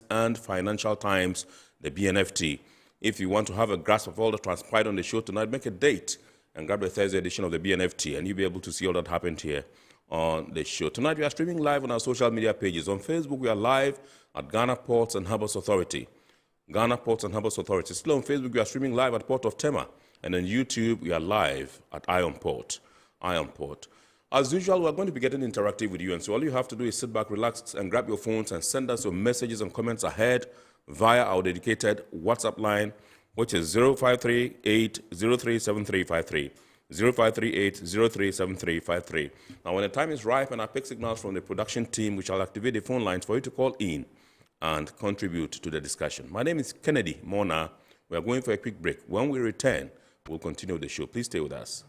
and Financial Times, the BNFT. If you want to have a grasp of all that transpired on the show tonight, make a date and grab the Thursday edition of the BNFT, and you'll be able to see all that happened here on the show. Tonight, we are streaming live on our social media pages. On Facebook, we are live at Ghana Ports and Harbours Authority. Ghana Ports and Harbours Authority. Still on Facebook, we are streaming live at Port of Tema. And on YouTube, we are live at Iron Port. As usual, we're going to be getting interactive with you. And so all you have to do is sit back, relax, and grab your phones and send us your messages and comments ahead via our dedicated WhatsApp line, which is 0538-037353. 0538-037353. Now, when the time is ripe and I pick signals from the production team, we shall activate the phone lines for you to call in and contribute to the discussion. My name is Kennedy Mona. We are going for a quick break. When we return, we'll continue the show. Please stay with us.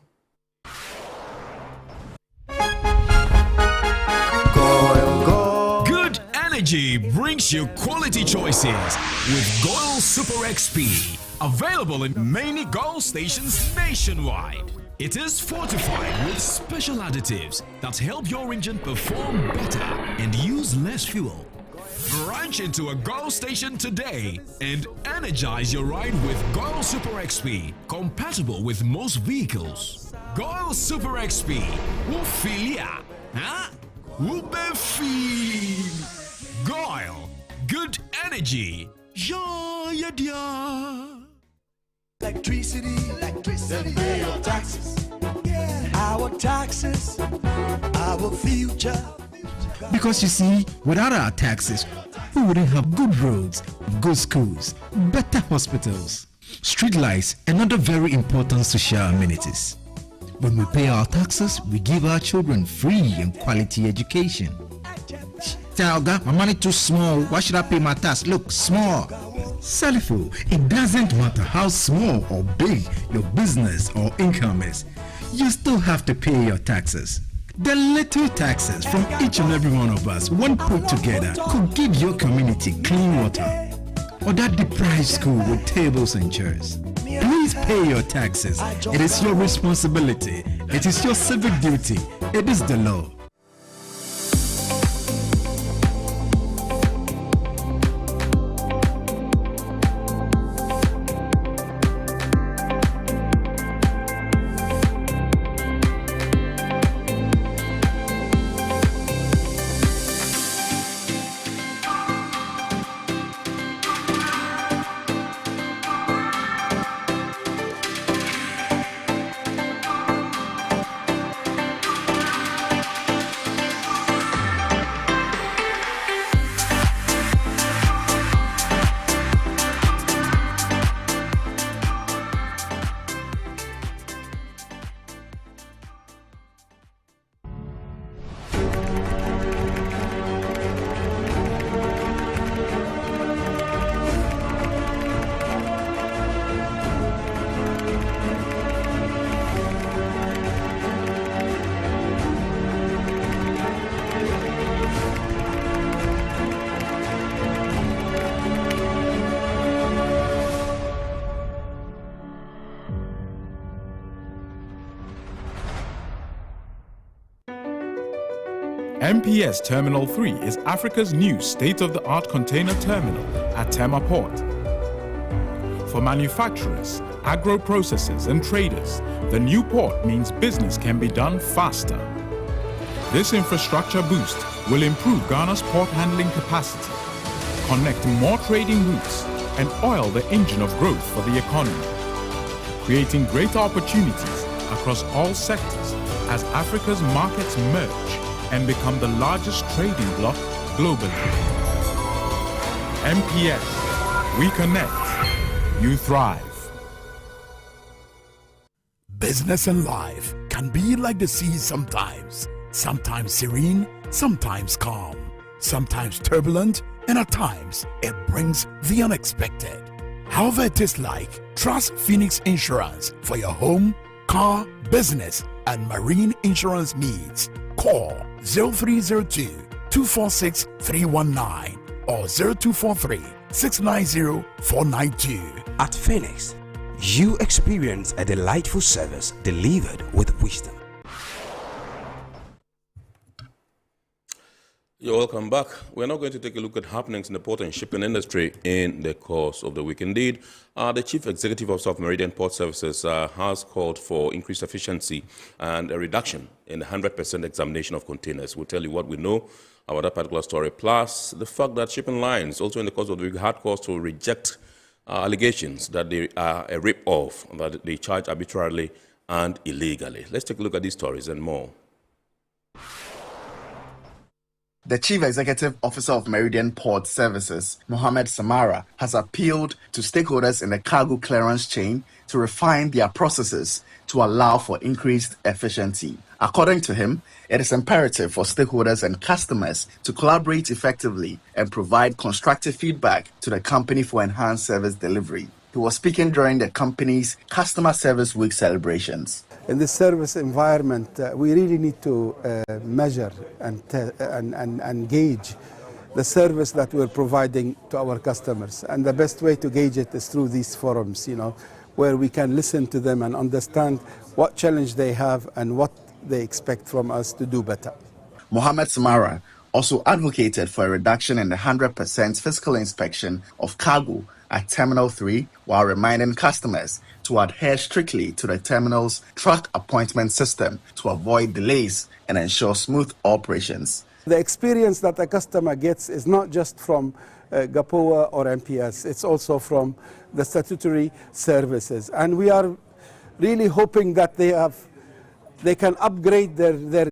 Good energy brings you quality choices with Goil Super XP. Available in many Goil stations nationwide. It is fortified with special additives that help your engine perform better and use less fuel. Branch into a Goil station today and energize your ride with Goil Super XP, compatible with most vehicles. Goil Super XP, Wufilia, huh? Wubefeel. Goil, good energy. Yeah, yeah. Electricity, then pay your taxes. Yeah. Our taxes, our future. Because you see, without our taxes, we wouldn't have good roads, good schools, better hospitals, street lights, and other very important social amenities. When we pay our taxes, we give our children free and quality education. Talga, my money too small. Why should I pay my tax? Look, small. Salifo, it doesn't matter how small or big your business or income is. You still have to pay your taxes. The little taxes from each and every one of us, when put together, could give your community clean water. Or that deprived school with tables and chairs. Please pay your taxes. It is your responsibility. It is your civic duty. It is the law. MPS Terminal 3 is Africa's new state-of-the-art container terminal at Tema Port. For manufacturers, agro-processors and traders, the new port means business can be done faster. This infrastructure boost will improve Ghana's port handling capacity, connect more trading routes, and oil the engine of growth for the economy, creating greater opportunities across all sectors as Africa's markets merge and become the largest trading bloc globally. MPS, we connect, you thrive. Business and life can be like the sea sometimes. Sometimes serene, sometimes calm, sometimes turbulent, and at times it brings the unexpected. However it is like, trust Phoenix Insurance for your home, car, business, and marine insurance needs. Call 0302-246-319 or 0243-690-492. At Phoenix, you experience a delightful service delivered with wisdom. You're welcome back. We're now going to take a look at happenings in the port and shipping industry in the course of the week. Indeed, the Chief Executive Officer of Meridian Port Services has called for increased efficiency and a reduction in the 100% examination of containers. We'll tell you what we know about that particular story, plus the fact that shipping lines, also in the course of the week, had cause to reject allegations that they are a rip-off, that they charge arbitrarily and illegally. Let's take a look at these stories and more. The Chief Executive Officer of Meridian Port Services, Mohammed Samara, has appealed to stakeholders in the cargo clearance chain to refine their processes to allow for increased efficiency. According to him, it is imperative for stakeholders and customers to collaborate effectively and provide constructive feedback to the company for enhanced service delivery. He was speaking during the company's Customer Service Week celebrations. In this service environment, we really need to measure and gauge the service that we're providing to our customers. And the best way to gauge it is through these forums, where we can listen to them and understand what challenge they have and what they expect from us to do better. Mohammed Samara also advocated for a reduction in the 100% physical inspection of cargo at Terminal 3, while reminding customers to adhere strictly to the terminal's truck appointment system to avoid delays and ensure smooth operations. The experience that the customer gets is not just from GPHA or MPS, it's also from the statutory services. And we are really hoping that they can upgrade their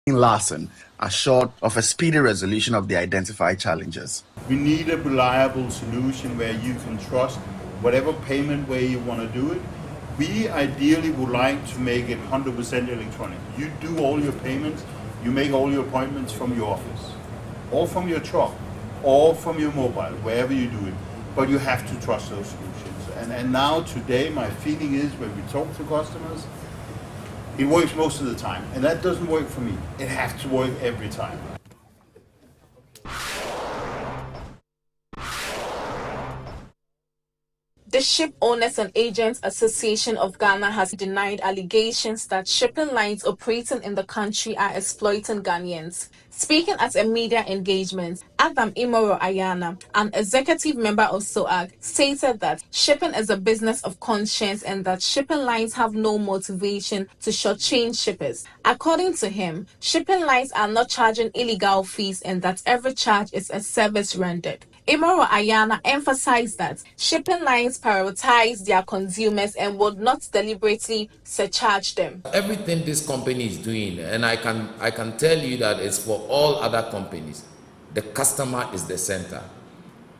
Larson assured of a speedy resolution of the identified challenges. We need a reliable solution where you can trust whatever payment way you want to do it. We ideally would like to make it 100% electronic. You do all your payments, you make all your appointments from your office, or from your truck, or from your mobile, wherever you do it. But you have to trust those solutions. And now today, my feeling is when we talk to customers, it works most of the time, and that doesn't work for me. It has to work every time. The Ship Owners and Agents Association of Ghana has denied allegations that shipping lines operating in the country are exploiting Ghanaians. Speaking at a media engagement, Adam Imoro Ayana, an executive member of SOAG, stated that shipping is a business of conscience and that shipping lines have no motivation to shortchange shippers. According to him, shipping lines are not charging illegal fees and that every charge is a service rendered. Imoro Ayana emphasized that shipping lines prioritize their consumers and would not deliberately surcharge them. Everything this company is doing, and I can tell you that it's for all other companies, the customer is the center.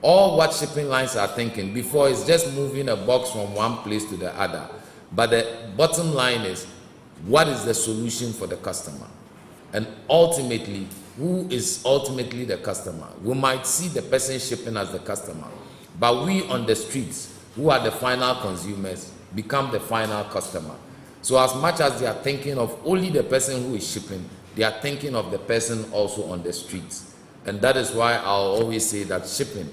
All what shipping lines are thinking before is just moving a box from one place to the other. But the bottom line is, what is the solution for the customer? And ultimately, who is ultimately the customer? We might see the person shipping as the customer, but we on the streets, who are the final consumers, become the final customer. So as much as they are thinking of only the person who is shipping, they are thinking of the person also on the streets. And that is why I'll always say that shipping,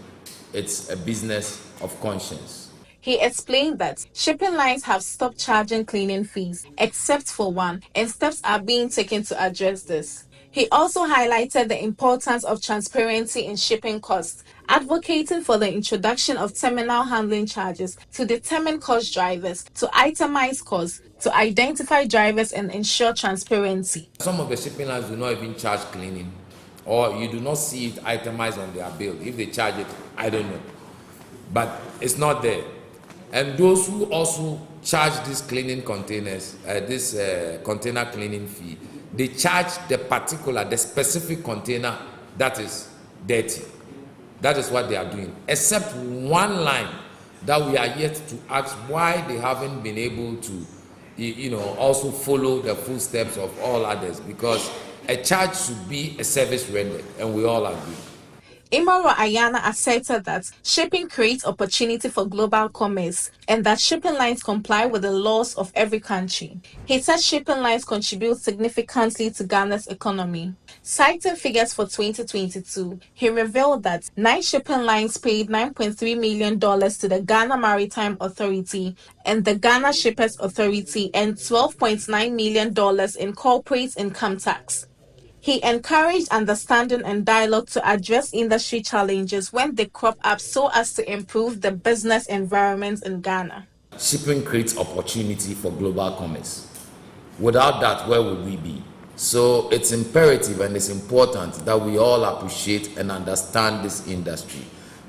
it's a business of conscience. He explained that shipping lines have stopped charging cleaning fees, except for one, and steps are being taken to address this. He also highlighted the importance of transparency in shipping costs, advocating for the introduction of terminal handling charges to determine cost drivers, to itemize costs, to identify drivers and ensure transparency. Some of the shipping lines do not even charge cleaning, or you do not see it itemized on their bill. If they charge it, I don't know. But it's not there. And those who also charge these cleaning containers, container cleaning fee, they charge the specific container that is dirty. That is what they are doing. Except one line that we are yet to ask why they haven't been able to, also follow the footsteps of all others, because a charge should be a service rendered, and we all agree. Imoro Ayana asserted that shipping creates opportunity for global commerce and that shipping lines comply with the laws of every country. He said shipping lines contribute significantly to Ghana's economy. Citing figures for 2022, he revealed that 9 shipping lines paid $9.3 million to the Ghana Maritime Authority and the Ghana Shippers Authority and $12.9 million in corporate income tax. He encouraged understanding and dialogue to address industry challenges when they crop up so as to improve the business environment in Ghana. Shipping creates opportunity for global commerce. Without that, where would we be? So it's imperative and it's important that we all appreciate and understand this industry,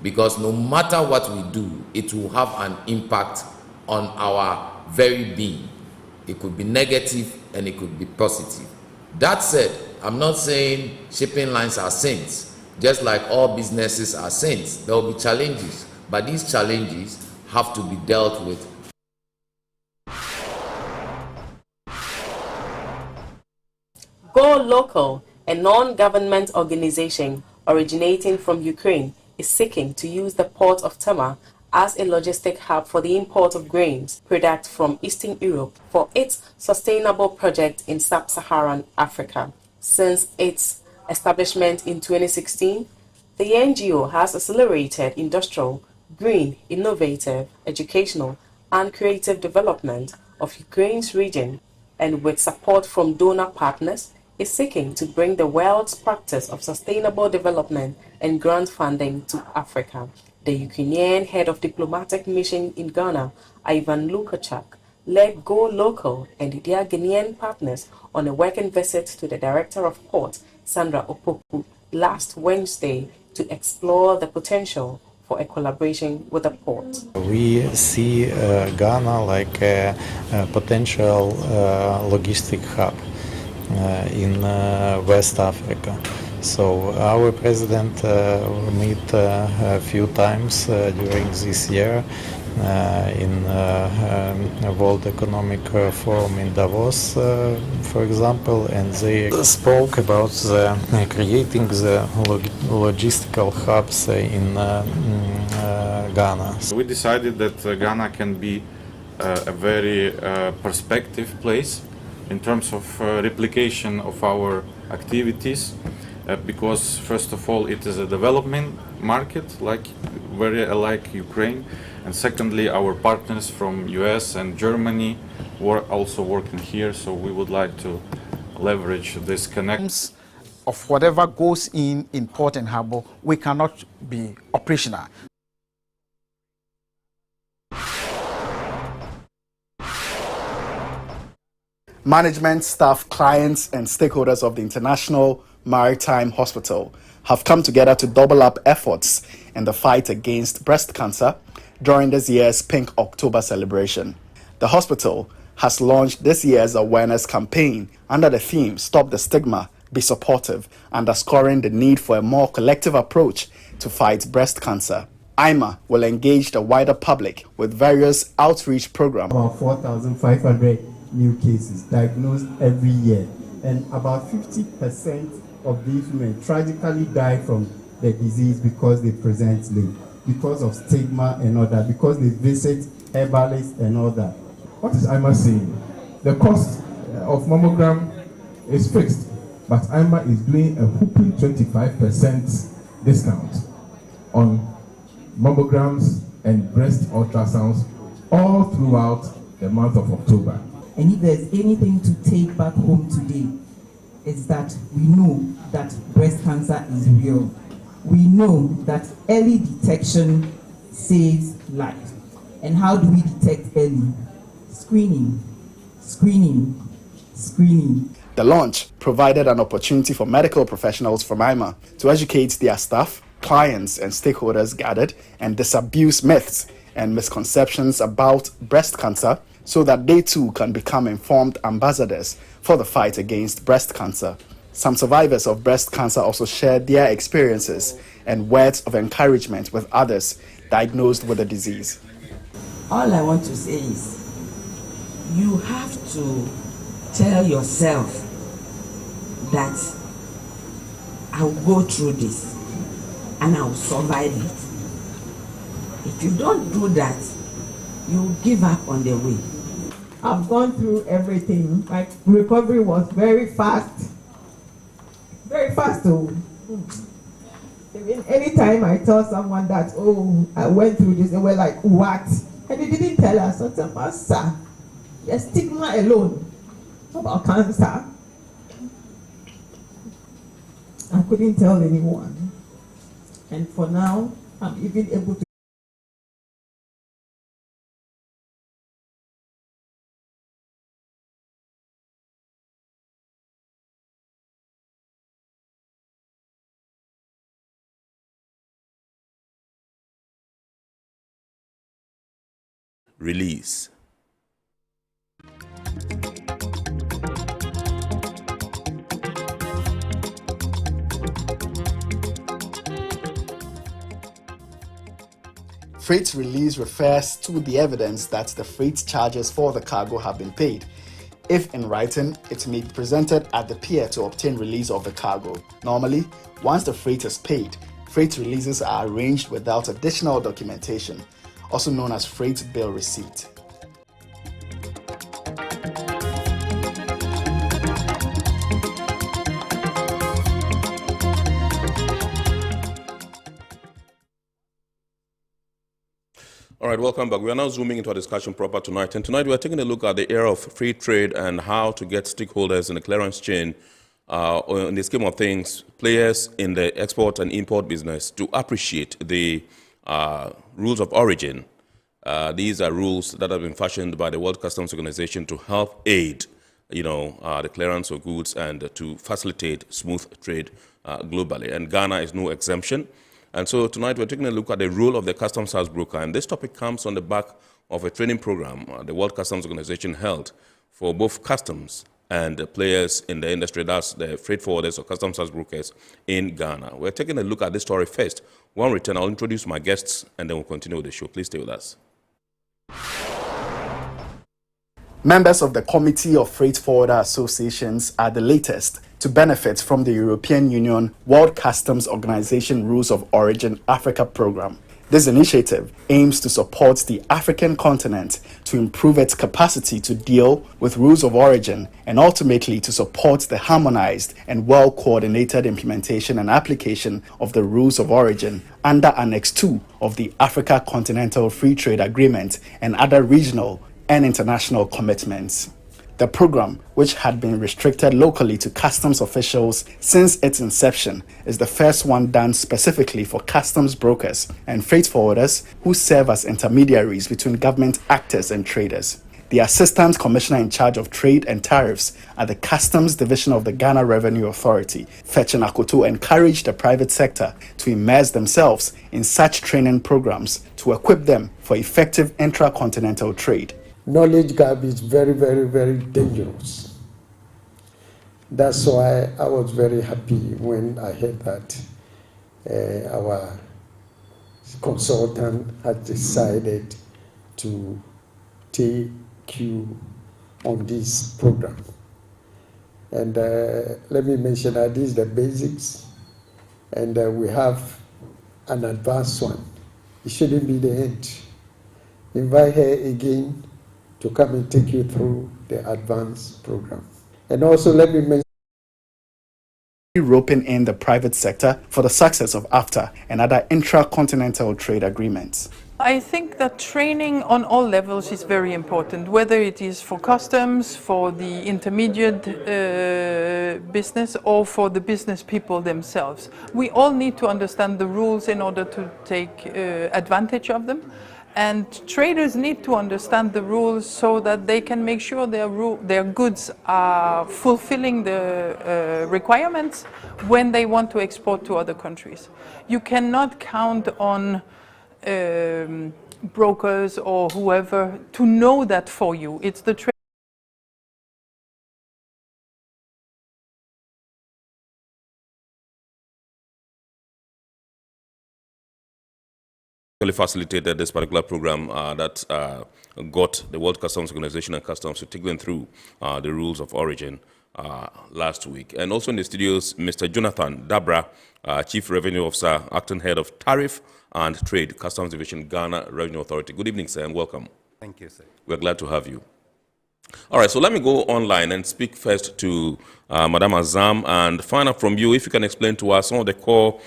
because no matter what we do, it will have an impact on our very being. It could be negative and it could be positive. That said, I'm not saying shipping lines are saints. Just like all businesses are saints, there will be challenges, but these challenges have to be dealt with. Go Local, a non-government organization originating from Ukraine, is seeking to use the port of Tema as a logistic hub for the import of grains products from Eastern Europe for its sustainable project in sub-Saharan Africa. Since its establishment in 2016, the NGO has accelerated industrial, green, innovative, educational, and creative development of Ukraine's region, and with support from donor partners, is seeking to bring the world's practice of sustainable development and grant funding to Africa. The Ukrainian head of diplomatic mission in Ghana, Ivan Lukachuk, led Go Local and their Ghanaian partners on a working visit to the Director of Port, Sandra Opoku, last Wednesday to explore the potential for a collaboration with the port. We see Ghana like a potential logistic hub in West Africa. So our president met a few times during this year in World Economic Forum in Davos, for example, and they spoke about creating the logistical hubs in Ghana. We decided that Ghana can be a very perspective place in terms of replication of our activities, because first of all it is a development market, like very alike Ukraine, and secondly our partners from US and Germany were also working here, so we would like to leverage this connection. Of whatever goes in port and harbour, we cannot be operational. Management, staff, clients, and stakeholders of the International Maritime Hospital have come together to double up efforts in the fight against breast cancer during this year's Pink October celebration. The hospital has launched this year's awareness campaign under the theme Stop the Stigma, Be Supportive, underscoring the need for a more collective approach to fight breast cancer. IMA will engage the wider public with various outreach programs. About 4,500 new cases diagnosed every year, and about 50% of these women tragically die from the disease because they present late, because of stigma and all that, because they visit herbalists and all that. What is IMA saying? The cost of mammogram is fixed, but IMA is doing a whopping 25% discount on mammograms and breast ultrasounds all throughout the month of October. And if there's anything to take back home today, it's that we know that breast cancer is real. We know that early detection saves life. And how do we detect early? Screening, screening, screening. The launch provided an opportunity for medical professionals from IMA to educate their staff, clients, and stakeholders gathered and disabuse myths and misconceptions about breast cancer, so that they too can become informed ambassadors for the fight against breast cancer. Some survivors of breast cancer also shared their experiences and words of encouragement with others diagnosed with the disease. All I want to say is, you have to tell yourself that I'll go through this and I'll survive it. If you don't do that, you give up on the way. I've gone through everything. My recovery was very fast. Very fast, though. Even anytime I tell someone that, oh, I went through this, they were like, what? And they didn't tell us. So I said, Master, the stigma alone about cancer. couldn't tell anyone. And for now, I'm even able to release. Freight release refers to the evidence that the freight charges for the cargo have been paid. If in writing, it may be presented at the pier to obtain release of the cargo. Normally, once the freight is paid, freight releases are arranged without additional documentation, also known as freight bill receipt. All right, welcome back. We are now zooming into our discussion proper tonight. And tonight we are taking a look at the era of free trade and how to get stakeholders in the clearance chain, in the scheme of things, players in the export and import business to appreciate the rules of origin. These are rules that have been fashioned by the World Customs Organization to help aid, the clearance of goods and to facilitate smooth trade globally. And Ghana is no exemption. And so tonight we're taking a look at the role of the customs house broker. And this topic comes on the back of a training program the World Customs Organization held for both customs and players in the industry, that's the freight forwarders or customs house brokers in Ghana. We're taking a look at this story first. When we return, I'll introduce my guests and then we'll continue with the show. Please stay with us. Members of the Committee of Freight Forwarder Associations are the latest to benefit from the European Union World Customs Organization Rules of Origin Africa program. This initiative aims to support the African continent to improve its capacity to deal with rules of origin and ultimately to support the harmonized and well-coordinated implementation and application of the rules of origin under Annex 2 of the Africa Continental Free Trade Agreement and other regional and international commitments. The program, which had been restricted locally to customs officials since its inception, is the first one done specifically for customs brokers and freight forwarders who serve as intermediaries between government actors and traders. The Assistant Commissioner in charge of Trade and Tariffs at the Customs Division of the Ghana Revenue Authority, Fetchen Akoto, encouraged the private sector to immerse themselves in such training programs to equip them for effective intra-continental trade. Knowledge gap is very, very, very dangerous. That's why I was very happy when I heard that our consultant had decided to take you on this program. And let me mention that this is the basics, and we have an advanced one. It shouldn't be the end. Invite her again to come and take you through the advanced program. And also let me mention roping in the private sector for the success of AFTA and other intra-continental trade agreements. I think that training on all levels is very important, whether it is for customs, for the intermediate business, or for the business people themselves. We all need to understand the rules in order to take advantage of them. And traders need to understand the rules so that they can make sure their goods are fulfilling the requirements when they want to export to other countries. You cannot count on brokers or whoever to know that for you. It's the trade. Facilitated this particular program that got the World Customs Organization and Customs to take them through the rules of origin last week. And also in the studios, Mr. Jonathan Dabra, Chief Revenue Officer, Acting Head of Tariff and Trade, Customs Division, Ghana Revenue Authority. Good evening, sir, and welcome. Thank you, sir. We're glad to have you. All right, so let me go online and speak first to Madam Azam and find out from you if you can explain to us some of the core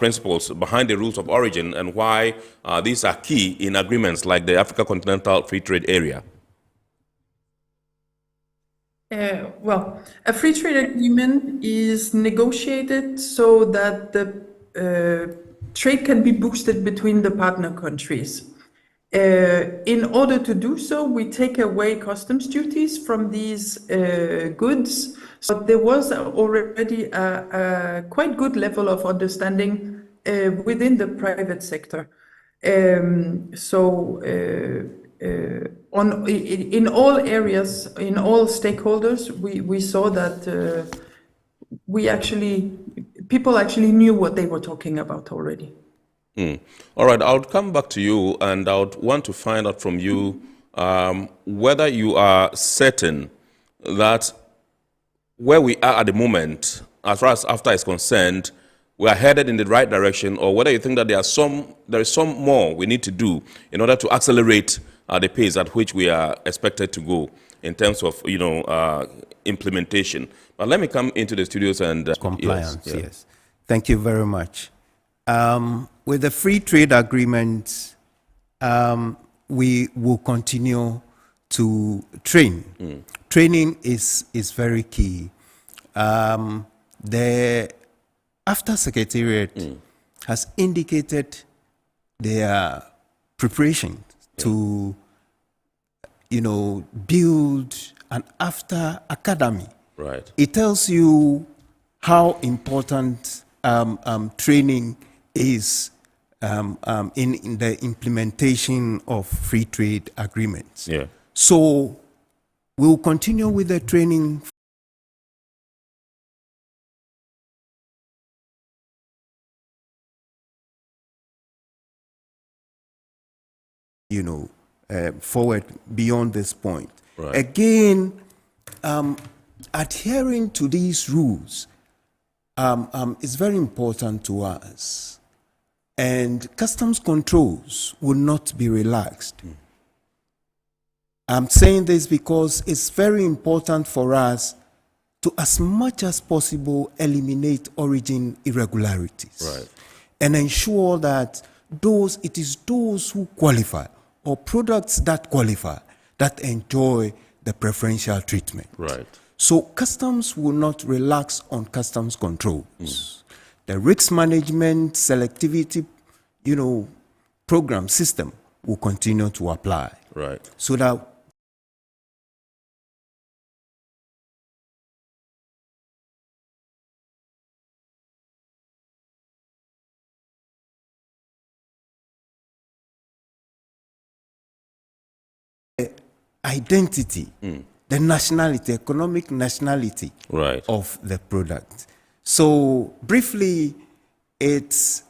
principles behind the rules of origin and why these are key in agreements like the Africa Continental Free Trade Area. Well, a free trade agreement is negotiated so that the trade can be boosted between the partner countries. In order to do so, we take away customs duties from these goods. So there was already a quite good level of understanding within the private sector. In all areas, in all stakeholders, we saw that people actually knew what they were talking about already. All right, I'll come back to you, and I would want to find out from you whether you are certain that where we are at the moment, as far as AFTA is concerned, we are headed in the right direction, or whether you think that there is some more we need to do in order to accelerate the pace at which we are expected to go in terms of implementation. But let me come into the studios and compliance. Yes. Thank you very much. With the free trade agreement, we will continue to train. Training is very key. The AFTA Secretariat has indicated their preparation to, build an AFTA academy. Right. It tells you how important training is in the implementation of free trade agreements. Yeah. So we'll continue with the training. Forward beyond this point. Right. Again, adhering to these rules is very important to us, and customs controls will not be relaxed. I'm saying this because it's very important for us to, as much as possible, eliminate origin irregularities, right, and ensure that it is those who qualify, or products that qualify, that enjoy the preferential treatment. Right. So customs will not relax on customs controls. The risk management, selectivity, program system will continue to apply. Right. So that identity, the nationality, economic nationality of the product. So briefly, it's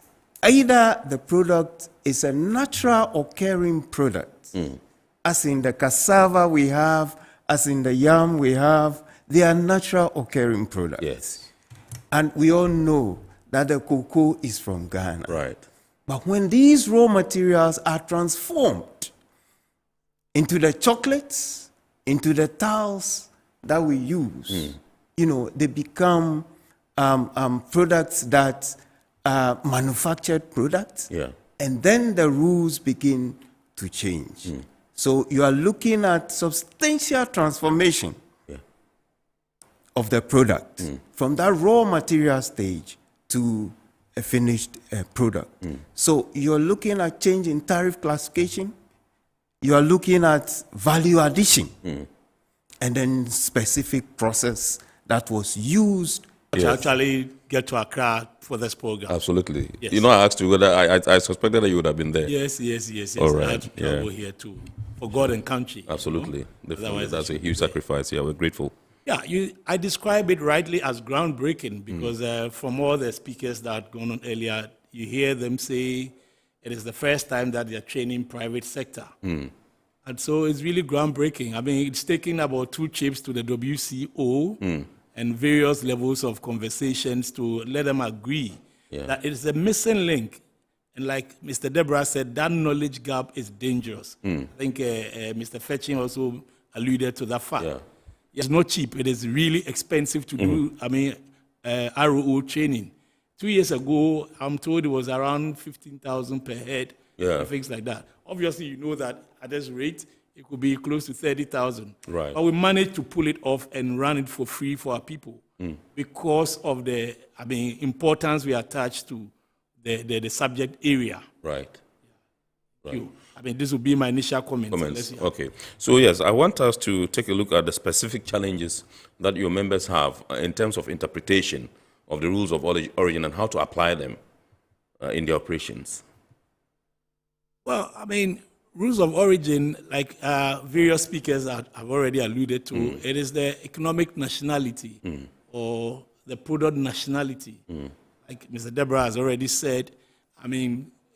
either the product is a natural occurring product, as in the cassava we have, as in the yam we have, they are natural occurring products. Yes. And we all know that the cocoa is from Ghana. Right. But when these raw materials are transformed into the chocolates, into the towels that we use, they become products that are manufactured products, and then the rules begin to change. So you are looking at substantial transformation of the product from that raw material stage to a finished product. So you're looking at change in tariff classification, you are looking at value addition, and then specific process that was used to actually get to Accra for this program. Absolutely. Yes. I asked you whether I suspected that you would have been there. Yes. All right. I had to travel here too, for God and country. Absolutely. That's a huge sacrifice. Yeah, we're grateful. Yeah, I describe it rightly as groundbreaking because from all the speakers that had gone on earlier, you hear them say it is the first time that they're training private sector. And so it's really groundbreaking. I mean, it's taking about 2 trips to the WCO and various levels of conversations to let them agree that it is a missing link. And like Mr. Deborah said, that knowledge gap is dangerous. I think Mr. Fetching also alluded to that fact. It's not cheap. It is really expensive to do, ROO training. 2 years ago, I'm told it was around 15,000 per head, and things like that. Obviously, you know that at this rate, it could be close to 30,000. Right. But we managed to pull it off and run it for free for our people because of the, importance we attach to the subject area. Right. Thank you. This will be my initial comments. Okay. So yes, I want us to take a look at the specific challenges that your members have in terms of interpretation of the rules of origin and how to apply them in the operations. Well, rules of origin, like various speakers have already alluded to, it is the economic nationality or the product nationality. Like Mr. Deborah has already said,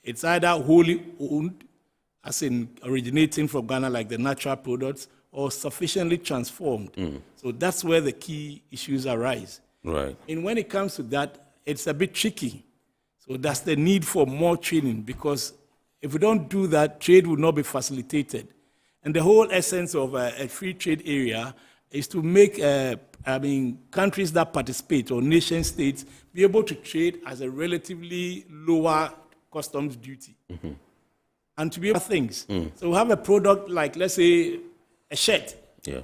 it's either wholly owned, as in originating from Ghana, like the natural products, or sufficiently transformed. So that's where the key issues arise. Right. And when it comes to that, it's a bit tricky. So that's the need for more training, because if we don't do that, trade will not be facilitated. And the whole essence of a free trade area is to make countries that participate, or nation states, be able to trade as a relatively lower customs duty. And to be able to things. So we have a product like, let's say, a shirt. Yeah.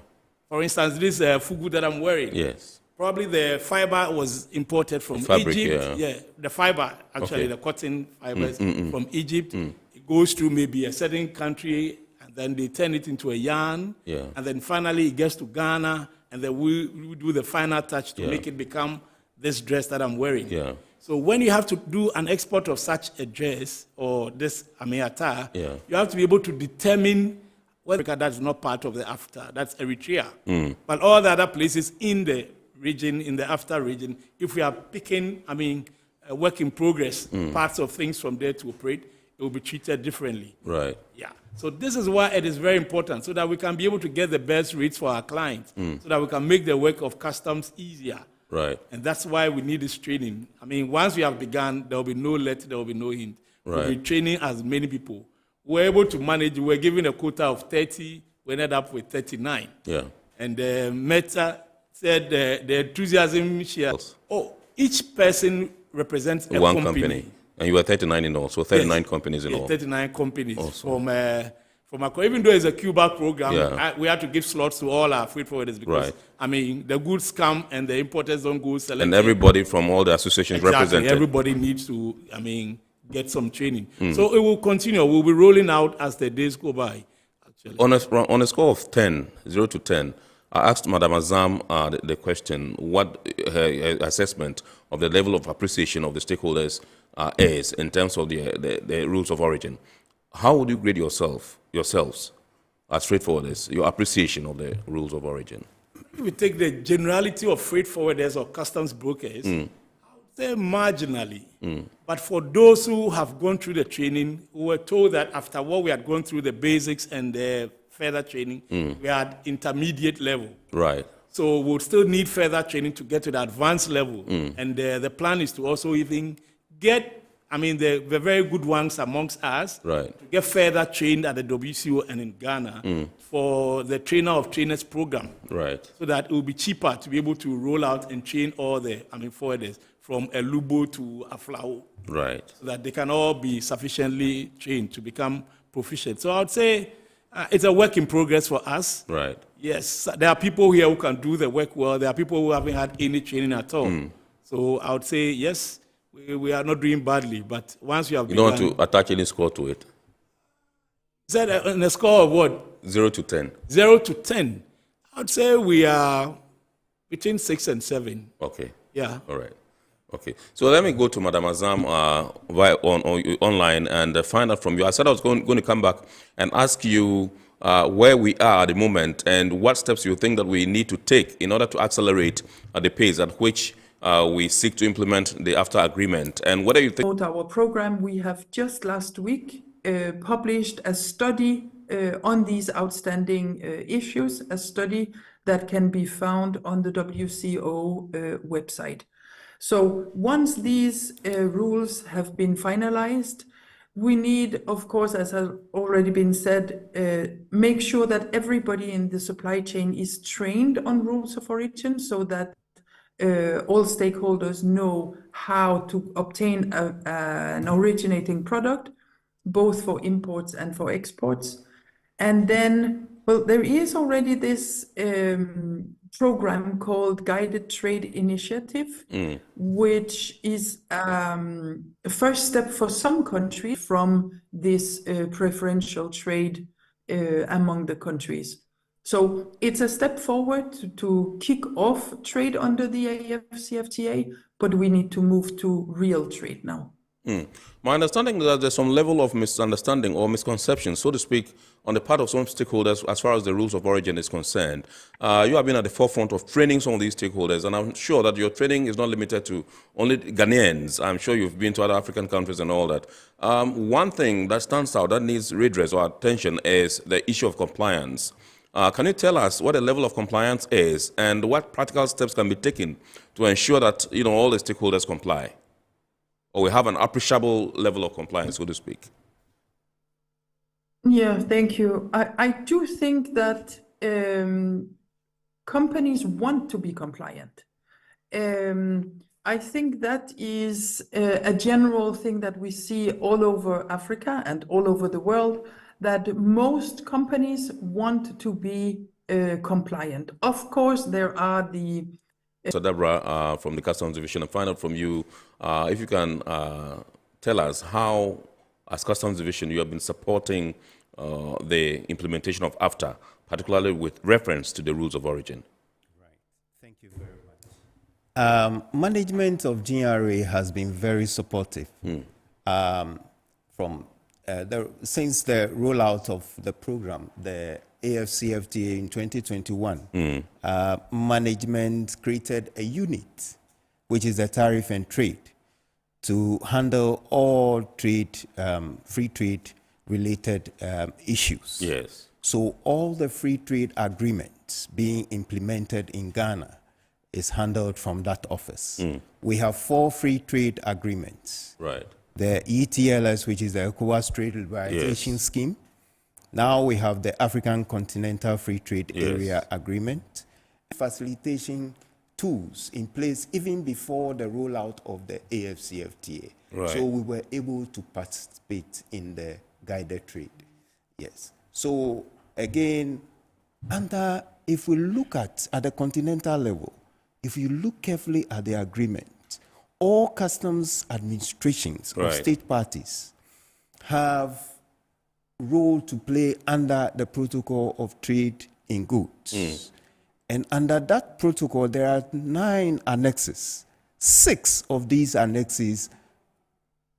For instance, this fugu that I'm wearing. Yes. Probably the fiber was imported from fabric, Egypt. Yeah, the fiber, actually, the cotton fibers from Egypt. It goes through maybe a certain country, and then they turn it into a yarn. Yeah. And then finally it gets to Ghana, and then we do the final touch to make it become this dress that I'm wearing. Yeah. So when you have to do an export of such a dress or this attire, you have to be able to determine whether that's not part of the AFTA, that's Eritrea. But all the other places in the region, in the AFTA region, if we are picking, a work in progress, parts of things from there to operate, it will be treated differently. Right. Yeah. So this is why it is very important, so that we can be able to get the best rates for our clients, so that we can make the work of customs easier. Right. And that's why we need this training. Once we have begun, there will be no let, there will be no hint. Right. We'll be training as many people. We're able to manage, we're given a quota of 30, we ended up with 39. Yeah. And Meta said the enthusiasm shares. Each person represents a one company. And you were 39 in all, so 39 companies in all. 39 companies from even though it's a Cuba program, we had to give slots to all our freight forwarders because, the goods come and the importers don't go select. And everybody from all the associations represented. Everybody needs to, get some training. So it will continue. We'll be rolling out as the days go by, actually. On a score of 10, 0 to 10, I asked Madam Azam the question, what her assessment of the level of appreciation of the stakeholders is in terms of the rules of origin. How would you grade yourselves as freight forwarders, your appreciation of the rules of origin? If we take the generality of freight forwarders or customs brokers, I would say marginally. But for those who have gone through the training, we were told that after what we had gone through the basics and the further training, we had intermediate level. Right. So we'll still need further training to get to the advanced level. And the plan is to also even get, the very good ones amongst us, to get further trained at the WCO and in Ghana for the trainer of trainers program. Right. So that it will be cheaper to be able to roll out and train all the forwarders from Elubo to Aflao. Right. So that they can all be sufficiently trained to become proficient. So I would say it's a work in progress for us. Right. Yes, there are people here who can do the work well. There are people who haven't had any training at all. So I would say, yes, we are not doing badly, but once you have You don't want to attach any score to it? Is that on a score of what? 0 to 10. 0 to 10. I would say we are between 6 and 7. Okay. Yeah. All right. Okay. So let me go to Madam Azam online and find out from you. I said I was going to come back and ask you where we are at the moment and what steps you think that we need to take in order to accelerate the pace at which we seek to implement the AFTA agreement, and whether you think... About our program, we have just last week published a study on these outstanding issues, a study that can be found on the WCO website. So once these rules have been finalized, we need, of course, as has already been said, make sure that everybody in the supply chain is trained on rules of origin so that all stakeholders know how to obtain an originating product, both for imports and for exports. And then, well, there is already this program called Guided Trade Initiative, which is a first step for some countries from this preferential trade among the countries. So it's a step forward to kick off trade under the AFCFTA, but we need to move to real trade now. My understanding is that there's some level of misunderstanding or misconception, so to speak, on the part of some stakeholders as far as the rules of origin is concerned. You have been at the forefront of training some of these stakeholders, and I'm sure that your training is not limited to only Ghanaians. I'm sure you've been to other African countries and all that. One thing that stands out that needs redress or attention is the issue of compliance. Can you tell us what the level of compliance is and what practical steps can be taken to ensure that all the stakeholders comply? Or we have an appreciable level of compliance, so to speak? Yeah, thank you. I do think that companies want to be compliant. I think that is a general thing that we see all over Africa and all over the world, that most companies want to be compliant. Of course, there are the So Deborah, from the Customs Division, and find out from you, if you can tell us how, as Customs Division, you have been supporting the implementation of AFTA, particularly with reference to the rules of origin. Right. Thank you very much. Management of GRA has been very supportive since the rollout of the program, the AFCFTA in 2021. Management created a unit, which is the tariff and trade, to handle all trade, free trade related issues. Yes. So all the free trade agreements being implemented in Ghana is handled from that office. We have 4 free trade agreements. Right. The ETLS, which is the ECOWAS Trade Liberalization Scheme. Now we have the African Continental Free Trade Area Agreement. Facilitation tools in place even before the rollout of the AFCFTA. Right. So we were able to participate in the guided trade. Yes. So again, if we look at the continental level, if you look carefully at the agreement, all customs administrations of state parties have role to play under the protocol of trade in goods. And under that protocol, there are 9 annexes. 6 of these annexes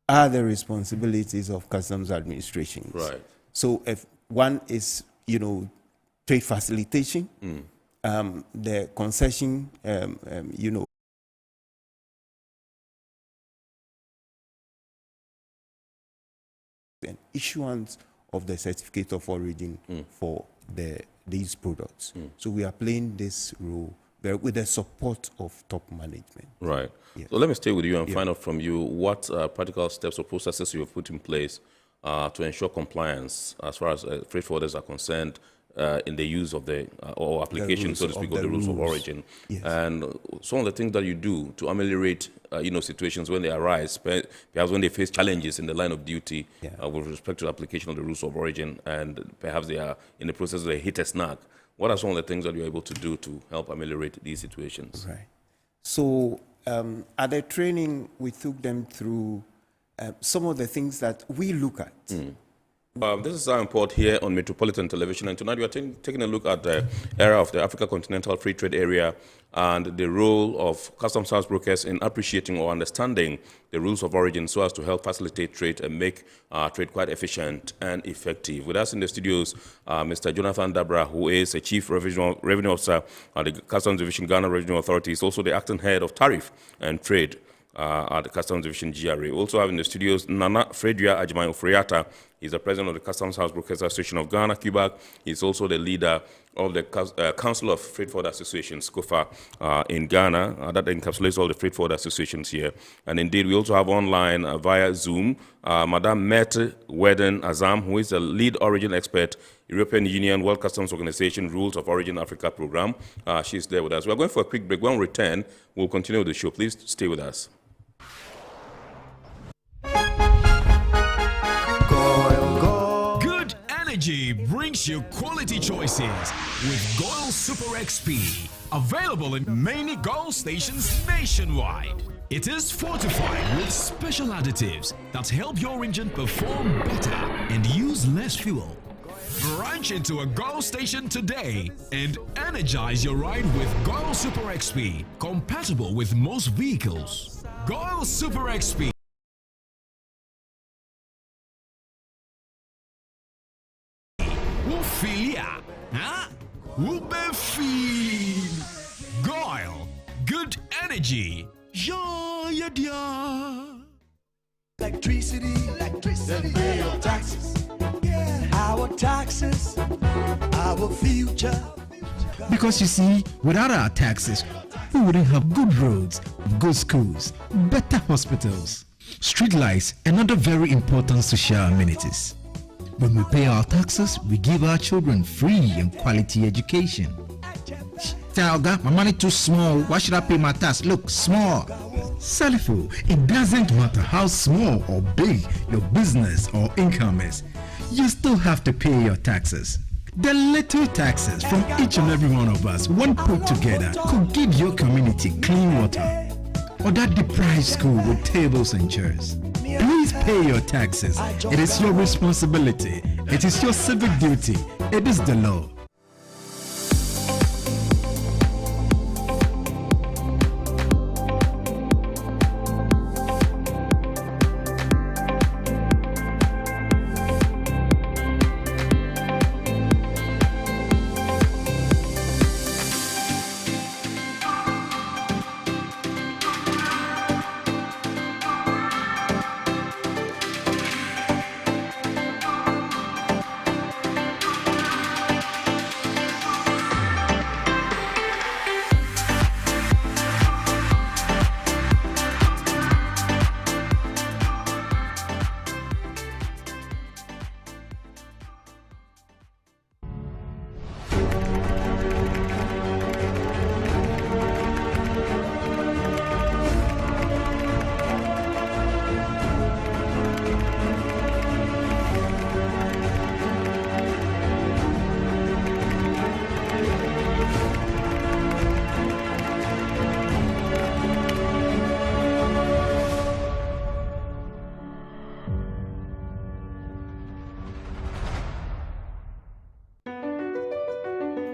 are the responsibilities of customs administrations. Right. So if one is, trade facilitation, the concession, and issuance of the certificate of origin for these products. So we are playing this role with the support of top management. Right. Yes. So let me stay with you and find out from you what practical steps or processes you have put in place to ensure compliance as far as freight forwarders are concerned in the use of the or application, so to speak, of the rules of origin. Yes. And some of the things that you do to ameliorate situations when they arise, perhaps when they face challenges in the line of duty with respect to the application of the rules of origin, and perhaps they are in the process of a hit a snag. What are some of the things that you're able to do to help ameliorate these situations? Right. So at the training, we took them through some of the things that we look at. This is our report here on Metropolitan Television, and tonight we are taking a look at the era of the Africa Continental Free Trade Area and the role of customs house brokers in appreciating or understanding the rules of origin so as to help facilitate trade and make trade quite efficient and effective. With us in the studios, Mr. Jonathan Dabra, who is a Chief Revenue Officer at the Customs Division Ghana Revenue Authority. He's also the Acting Head of Tariff and Trade at the Customs Division GRA. Also have in the studios Nana Fredria Ajimayo Friata. He's the president of the Customs House Brokers Association of Ghana, Cuba. He's also the leader of the Council of Freight Forward Associations, COFA, in Ghana. That encapsulates all the freight forward associations here. And indeed, we also have online via Zoom, Madame Mette Werden Azam, who is the lead origin expert, European Union World Customs Organization Rules of Origin Africa Program. She's there with us. We're going for a quick break. When we return, we'll continue the show. Please stay with us. Good energy brings makes you quality choices with Goil Super XP. Available in many Goil stations nationwide. It is fortified with special additives that help your engine perform better and use less fuel. Branch into a Goil station today and energize your ride with Goil Super XP, compatible with most vehicles. Goil Super XP. Filia, huh? Feel. Goil, good energy. Ja, ja, ja. Electricity, then pay your taxes. Yeah. Our taxes, our future. Because you see, without our taxes, we wouldn't have good roads, good schools, better hospitals, street lights, and other very important social amenities. When we pay our taxes, we give our children free and quality education. Talga, my money too small. Why should I pay my tax? Look, small. Salifo, it doesn't matter how small or big your business or income is. You still have to pay your taxes. The little taxes from each and every one of us, when put together, could give your community clean water or that deprived school with tables and chairs. Please pay your taxes. It is your responsibility. It is your civic duty. It is the law.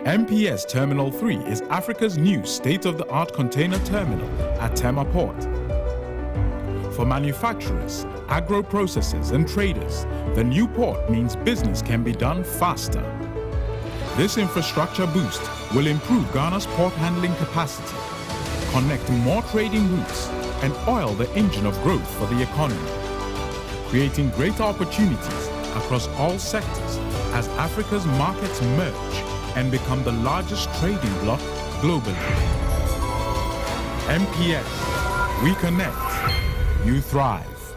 MPS Terminal 3 is Africa's new state-of-the-art container terminal at Tema Port. For manufacturers, agro-processors and traders, the new port means business can be done faster. This infrastructure boost will improve Ghana's port handling capacity, connect more trading routes, and oil the engine of growth for the economy, creating greater opportunities across all sectors as Africa's markets merge and become the largest trading bloc globally. MPS, we connect, you thrive.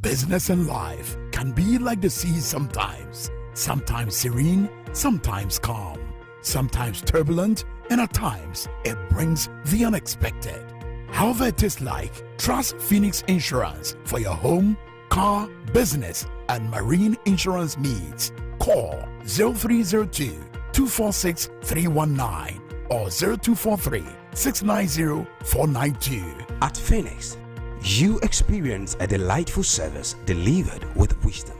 Business and life can be like the sea sometimes. Sometimes serene, sometimes calm, sometimes turbulent, and at times it brings the unexpected. However it is like, trust Phoenix Insurance for your home, car, business, and marine insurance needs. Call 0302-246-319 or 0243-690-492. At Phoenix, you experience a delightful service delivered with wisdom.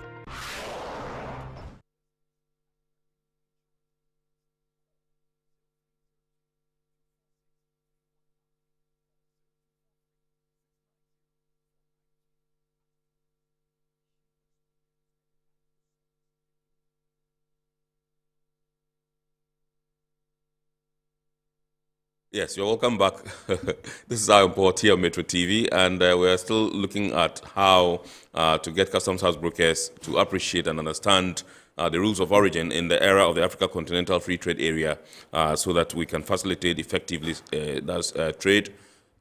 Yes, you're welcome back. This is our report here on Metro TV, and we are still looking at how to get customs house brokers to appreciate and understand the rules of origin in the era of the Africa Continental Free Trade Area, so that we can facilitate effectively trade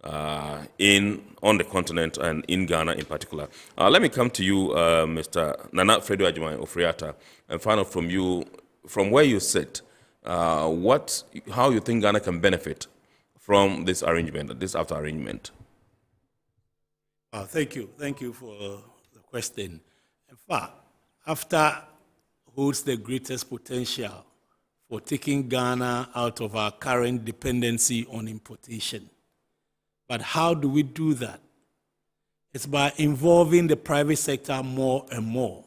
on the continent and in Ghana in particular. Let me come to you, Mr. Nana Fredo Ajimai Ofriata, and find out from you, from where you sit, how you think Ghana can benefit from this arrangement, this after arrangement. Thank you for the question. In fact, after holds the greatest potential for taking Ghana out of our current dependency on importation. But how do we do that? It's by involving the private sector more and more.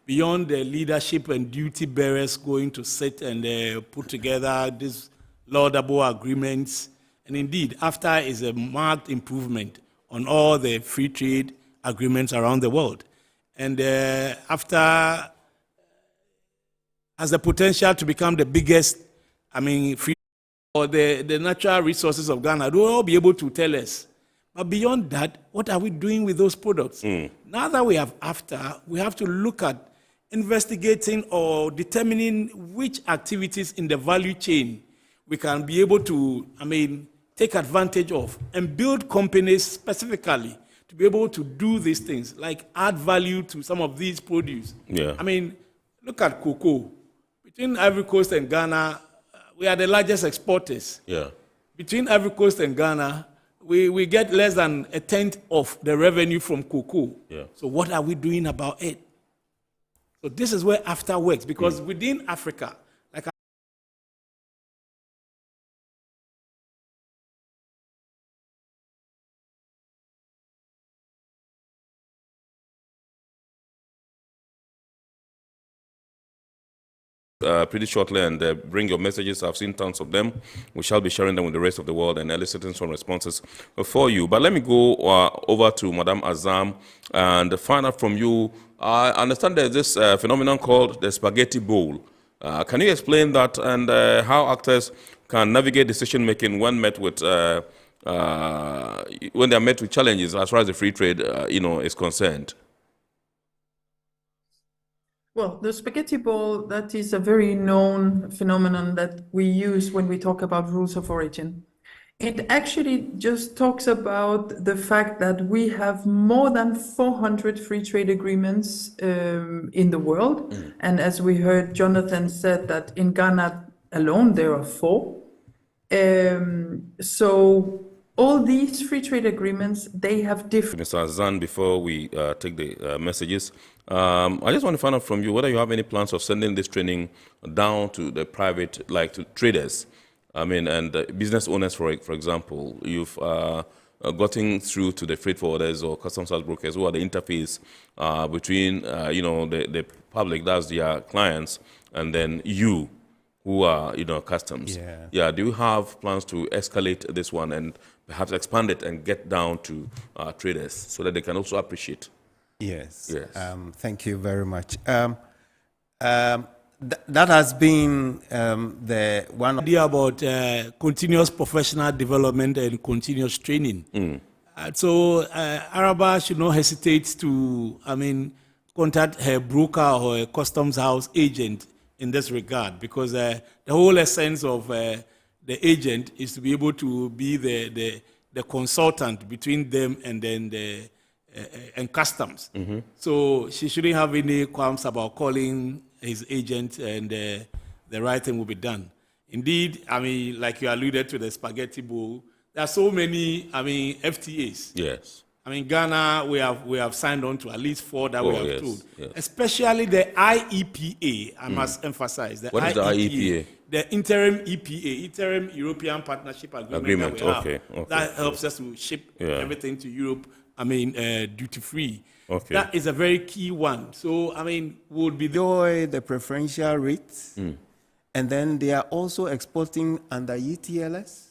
Beyond the leadership and duty bearers going to sit and put together these laudable agreements. And indeed, AFTA is a marked improvement on all the free trade agreements around the world. And AFTA has the potential to become the biggest, free or the natural resources of Ghana. They will all be able to tell us. But beyond that, what are we doing with those products? Now that we have AFTA, we have to look at investigating or determining which activities in the value chain we can be able to, take advantage of and build companies specifically to be able to do these things, like add value to some of these produce. Yeah. Look at cocoa. Between Ivory Coast and Ghana, we are the largest exporters. Yeah. Between Ivory Coast and Ghana, we get less than 1/10 of the revenue from cocoa. Yeah. So what are we doing about it? So this is where AFTA works, because within Africa, pretty shortly, and bring your messages. I've seen tons of them. We shall be sharing them with the rest of the world and eliciting some responses for you. But let me go over to Madame Azam and find out from you. I understand there's this phenomenon called the spaghetti bowl. Can you explain that and how actors can navigate decision-making when met with when they are met with challenges as far as the free trade is concerned? Well, the spaghetti bowl, that is a very known phenomenon that we use when we talk about rules of origin. It actually just talks about the fact that we have more than 400 free trade agreements in the world. And as we heard, Jonathan said that in Ghana alone, there are 4. So all these free trade agreements, they have different... Mr. Azan, before we take the messages, I just want to find out from you whether you have any plans of sending this training down to the private, like to traders, and business owners, for example. You've gotten through to the freight forwarders or customs house brokers who are the interface between, the public, that's their clients, and then you, who are, customs. Yeah. Do you have plans to escalate this one and perhaps expand it and get down to traders so that they can also appreciate? Yes. Thank you very much. That has been the one idea about continuous professional development and continuous training. So Araba should not hesitate to, contact her broker or a customs house agent in this regard, because the whole essence of the agent is to be able to be the consultant between them and then and customs. So she shouldn't have any qualms about calling his agent, and the right thing will be done. Indeed, like you alluded to the spaghetti bowl, there are so many, FTAs. Yes. Ghana, we have signed on to at least 4 that we have told. Yes. Especially the IEPA, I must emphasize. What is the IEPA? The interim EPA, Interim European Partnership Agreement. That we have. That helps us to ship everything to Europe, duty-free. Okay. That is a very key one. So, would be the preferential rates, and then they are also exporting under ETLS,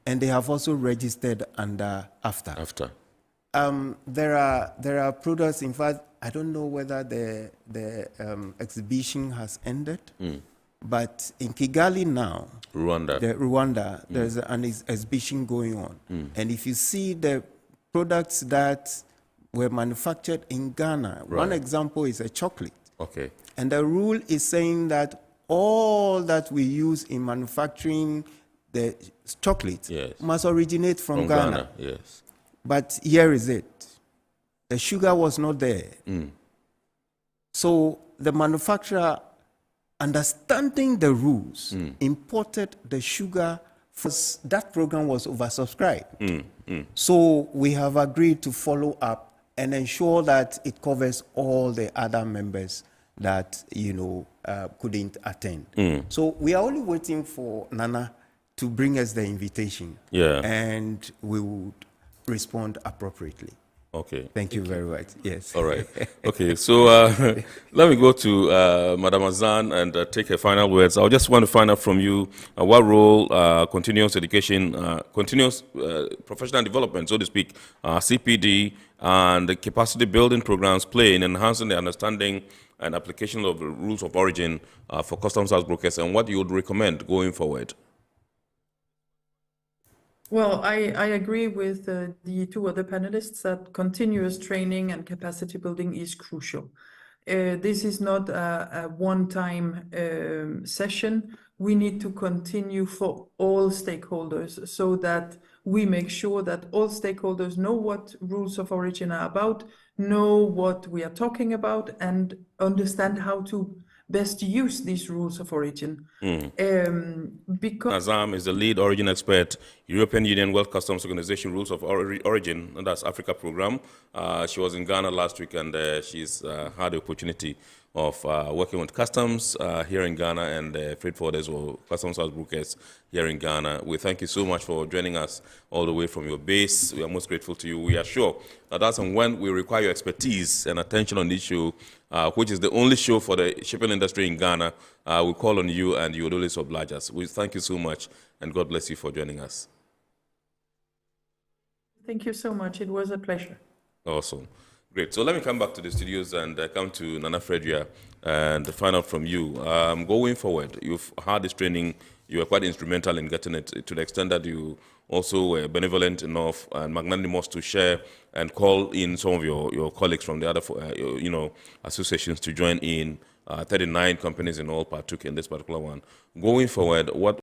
and they have also registered under AFTA. There are products. In fact, I don't know whether the exhibition has ended, but in Kigali now, Rwanda, there's an exhibition going on, and if you see the products that were manufactured in Ghana. One example is a chocolate. Okay. And the rule is saying that all that we use in manufacturing the chocolate must originate from Ghana. Yes. But here is it. The sugar was not there. So the manufacturer, understanding the rules, imported the sugar. That program was oversubscribed. So we have agreed to follow up and ensure that it covers all the other members that, couldn't attend. So we are only waiting for Nana to bring us the invitation. Yeah. And we would respond appropriately. Okay. Thank you very much. Yes. All right. Okay. So let me go to Madam Azan and take her final words. I just want to find out from you what role continuous education, continuous professional development, so to speak, CPD, and the capacity building programs play in enhancing the understanding and application of the rules of origin for customs house brokers, and what you would recommend going forward. Well, I agree with the two other panelists that continuous training and capacity building is crucial. This is not a one-time session. We need to continue for all stakeholders so that we make sure that all stakeholders know what rules of origin are about, know what we are talking about, and understand how to best use these rules of origin. Because Azam is the lead origin expert, European Union World Customs Organization Rules of Origin, and that's Africa program. She was in Ghana last week, and she's had the opportunity of working with customs here in Ghana and freight forwarders or customs house brokers here in Ghana. We thank you so much for joining us all the way from your base. We are most grateful to you. We are sure that as and when we require your expertise and attention on this show, which is the only show for the shipping industry in Ghana, we call on you and you would always oblige us. We thank you so much, and God bless you for joining us. Thank you so much. It was a pleasure. Awesome. Great. So let me come back to the studios and come to Nana Fredria and find out from you. Going forward, you've had this training. You were quite instrumental in getting it to the extent that you also were benevolent enough and magnanimous to share and call in some of your colleagues from the other associations to join in. 39 companies in all partook in this particular one. Going forward, what